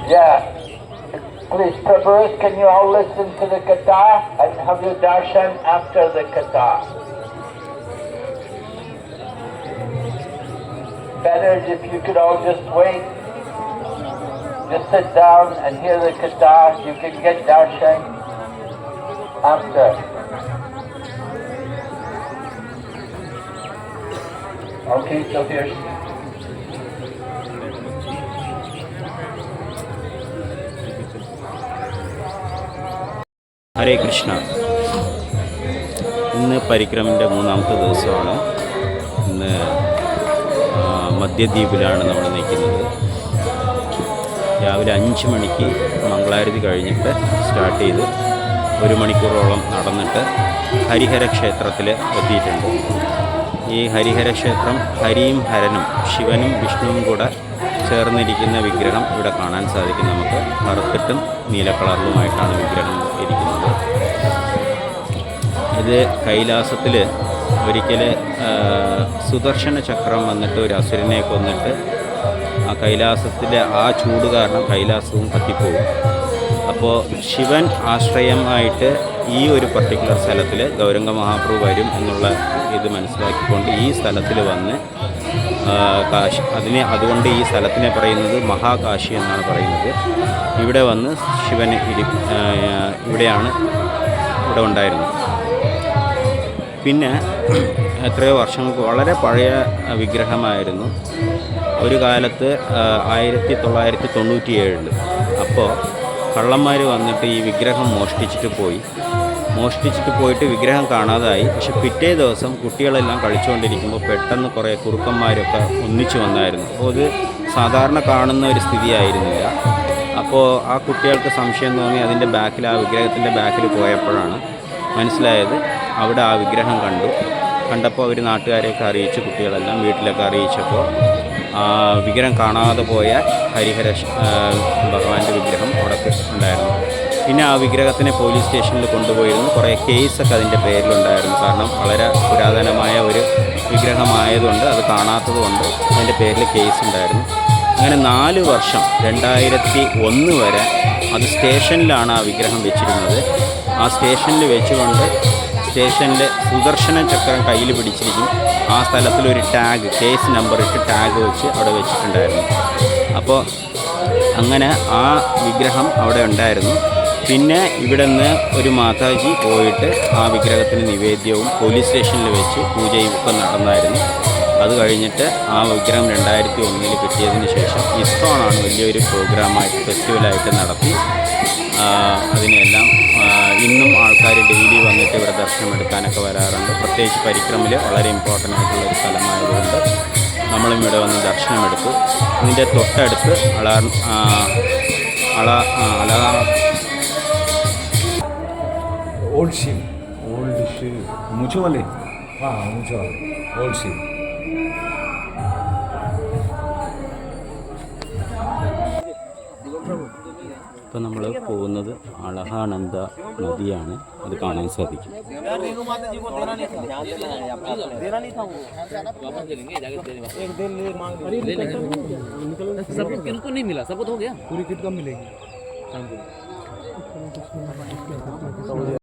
Yeah. Please, Prabhus, can you all listen to the Katha and have your darshan after the Katha? Better if you could all just wait. Just sit down and hear the Katha. You can get darshan after. Okay, so here's... ഹരേ കൃഷ്ണ. ഇന്ന് പരിക്രമിൻ്റെ മൂന്നാമത്തെ ദിവസമാണ്. ഇന്ന് മധ്യദ്വീപിലാണ് നമ്മൾ നിൽക്കുന്നത്. രാവിലെ 5 മണിക്ക് മംഗളാരതി കഴിഞ്ഞിട്ട് start ചെയ്ത് 1 മണിക്കൂറോളം നടന്നിട്ട് ഹരിഹര ക്ഷേത്രത്തിൽ എത്തിയിട്ടുണ്ട്. ഈ ഹരിഹര ക്ഷേത്രം ഹരിയും ഹരനും ശിവനും വിഷ്ണുവും കൂടെ ചേർന്നിരിക്കുന്ന വിഗ്രഹം ഇവിടെ കാണാൻ സാധിക്കും. നമുക്ക് കറുത്തിട്ടും നീല കളറിലുമായിട്ടാണ് വിഗ്രഹം ഇരിക്കുന്നത്. ഇത് കൈലാസത്തിൽ ഒരിക്കൽ സുദർശന ചക്രം വന്നിട്ട് ഒരു അസുരനെ കൊന്നിട്ട് ആ കൈലാസത്തിലെ ആ ചൂട് കാരണം കൈലാസവും കത്തിപ്പോകും. അപ്പോൾ ശിവൻ ആശ്രയമായിട്ട് ഈ ഒരു പർട്ടിക്കുലർ സ്ഥലത്തിൽ ഗൗരംഗ മഹാപ്രഭു വരും എന്നുള്ള ഇത് മനസ്സിലാക്കിക്കൊണ്ട് ഈ സ്ഥലത്തിൽ വന്ന് കാശി അതുകൊണ്ട് ഈ സ്ഥലത്തിനെ പറയുന്നത് മഹാകാശി എന്നാണ് പറയുന്നത്. ഇവിടെ വന്ന് ശിവന് ഇവിടെ ഉണ്ടായിരുന്നത്. പിന്നെ എത്രയോ വർഷങ്ങൾക്ക് വളരെ പഴയ വിഗ്രഹമായിരുന്നു. ഒരു കാലത്ത് 1997 അപ്പോൾ കള്ളന്മാർ വന്നിട്ട് ഈ വിഗ്രഹം മോഷ്ടിച്ചിട്ട് പോയിട്ട് വിഗ്രഹം കാണാതായി. പക്ഷെ പിറ്റേ ദിവസം കുട്ടികളെല്ലാം കളിച്ചുകൊണ്ടിരിക്കുമ്പോൾ പെട്ടെന്ന് കുറേ കുറുക്കന്മാരൊക്കെ ഒന്നിച്ചു വന്നായിരുന്നു. അപ്പോൾ അത് സാധാരണ കാണുന്ന ഒരു സ്ഥിതിയായിരുന്നില്ല. അപ്പോൾ ആ കുട്ടികൾക്ക് സംശയം തോന്നി അതിൻ്റെ ബാക്കിൽ ആ വിഗ്രഹത്തിൻ്റെ ബാക്കിൽ പോയപ്പോഴാണ് മനസ്സിലായത്. അവിടെ ആ വിഗ്രഹം കണ്ടപ്പോൾ അവർ നാട്ടുകാരെയൊക്കെ അറിയിച്ചു, കുട്ടികളെല്ലാം വീട്ടിലൊക്കെ അറിയിച്ചപ്പോൾ വിഗ്രഹം കാണാതെ പോയ ഹരിഹര ഭഗവാന്റെ വിഗ്രഹം അവിടെ ഉണ്ടായിരുന്നു. പിന്നെ ആ വിഗ്രഹത്തിനെ പോലീസ് സ്റ്റേഷനിൽ കൊണ്ടുപോയിരുന്നു. കുറേ കേസൊക്കെ അതിൻ്റെ പേരിലുണ്ടായിരുന്നു. കാരണം വളരെ പുരാതനമായ ഒരു വിഗ്രഹമായതുകൊണ്ട് അത് കാണാത്തതുകൊണ്ട് അതിൻ്റെ പേരിൽ കേസ് ഉണ്ടായിരുന്നു. അങ്ങനെ 4 വർഷം 2001 വരെ അത് സ്റ്റേഷനിലാണ് ആ വിഗ്രഹം വെച്ചിരുന്നത്. ആ സ്റ്റേഷനിൽ വെച്ചുകൊണ്ട് സ്റ്റേഷനിൽ സുദർശന ചക്രം കയ്യിൽ പിടിച്ചിരിക്കും. ആ സ്ഥലത്തിലൊരു ടാഗ്, കേസ് നമ്പർ ഇട്ട് ടാഗ് വെച്ച് അവിടെ വെച്ചിട്ടുണ്ടായിരുന്നു. അപ്പോൾ അങ്ങനെ ആ വിഗ്രഹം അവിടെ ഉണ്ടായിരുന്നു. പിന്നെ ഇവിടെ നിന്ന് ഒരു മാതാജി പോയിട്ട് ആ വിഗ്രഹത്തിന് നിവേദ്യവും പോലീസ് സ്റ്റേഷനിൽ വെച്ച് പൂജയും ഒക്കെ നടന്നായിരുന്നു. അത് കഴിഞ്ഞിട്ട് ആ വിഗ്രഹം 2001 കിട്ടിയതിന് ശേഷം ഇസ്കോണാണ് വലിയൊരു പ്രോഗ്രാമായിട്ട് ഫെസ്റ്റിവലായിട്ട് നടത്തി. അതിനെല്ലാം ഇന്നും ആൾക്കാർ ഡെയിലി വന്നിട്ട് ഇവിടെ ദർശനമെടുക്കാനൊക്കെ വരാറുണ്ട്. പ്രത്യേകിച്ച് പരിക്രമിൽ വളരെ ഇമ്പോർട്ടൻ്റ് ആയിട്ടുള്ളൊരു സ്ഥലമായതുകൊണ്ട് നമ്മളും ഇവിടെ വന്ന് ദർശനമെടുത്തു. ഇതിൻ്റെ തൊട്ടടുത്ത് ओल्ड शिव मूछों वाले, हाँ मूछों वाले ओल्ड शिव. ഇപ്പോൾ നമ്മൾ പോകുന്നത് അളഹാനന്ദ നദിയാണ്. അത് കാണാൻ സാധിക്കും. सबको नहीं मिला, सबको हो गया. पूरी किट कब मिलेगी?